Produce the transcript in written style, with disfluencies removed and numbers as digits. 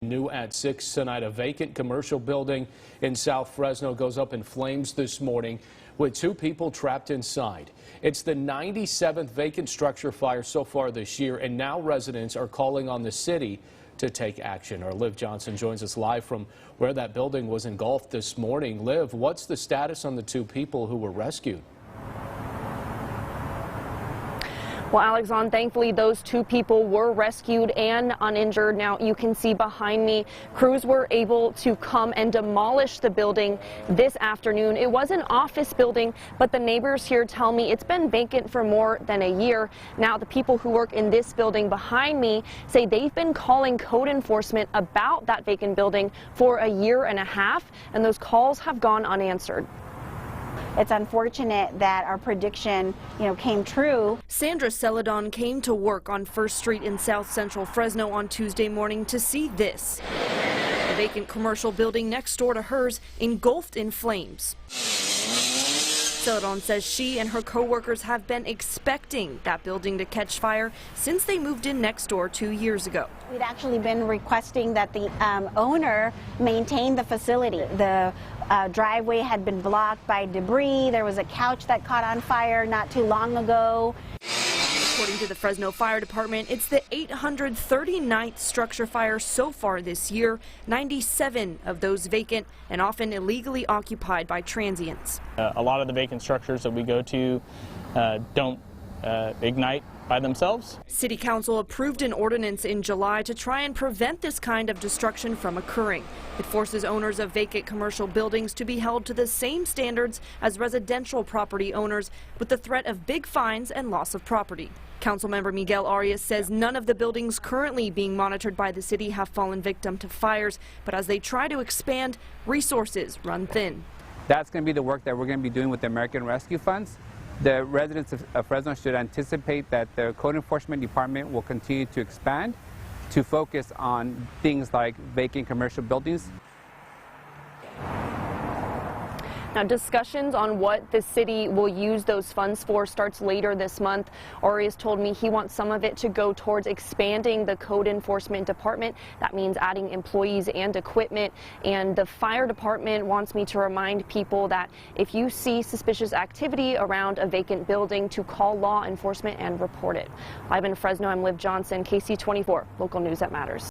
New at 6 tonight, a vacant commercial building in South Fresno goes up in flames this morning with 2 people trapped inside. It's the 97th vacant structure fire so far this year, and now residents are calling on the city to take action. Our Liv Johnson joins us live from where that building was engulfed this morning. Liv, what's the status on the 2 people who were rescued? Well, Alexander, thankfully those 2 people were rescued and uninjured. Now you can see behind me, crews were able to come and demolish the building this afternoon. It was an office building, but the neighbors here tell me it's been vacant for more than a year. Now the people who work in this building behind me say they've been calling code enforcement about that vacant building for a year and a half, and those calls have gone unanswered. It's unfortunate that our prediction, came true. Sandra Celadon came to work on 1st Street in South Central Fresno on Tuesday morning to see this. A vacant commercial building next door to hers engulfed in flames. Celadon says she and her co-workers have been expecting that building to catch fire since they moved in next door 2 years ago. We'd actually been requesting that the owner maintain the facility. The driveway had been blocked by debris. There was a couch that caught on fire not too long ago. According to the Fresno Fire Department, it's the 839th structure fire so far this year, 97 of those vacant and often illegally occupied by transients. A lot of the vacant structures that we go to don't ignite by themselves. City Council approved an ordinance in July to try and prevent this kind of destruction from occurring. It forces owners of vacant commercial buildings to be held to the same standards as residential property owners, with the threat of big fines and loss of property. Councilmember Miguel Arias says none of the buildings currently being monitored by the city have fallen victim to fires, but as they try to expand, resources run thin. That's going to be the work that we're going to be doing with the American Rescue Funds. The residents of Fresno should anticipate that the Code Enforcement Department will continue to expand to focus on things like vacant commercial buildings. Now, discussions on what the city will use those funds for starts later this month. Arias told me he wants some of it to go towards expanding the Code Enforcement Department. That means adding employees and equipment. And the fire department wants me to remind people that if you see suspicious activity around a vacant building, to call law enforcement and report it. Live in Fresno, I'm Liv Johnson, KC24, local news that matters.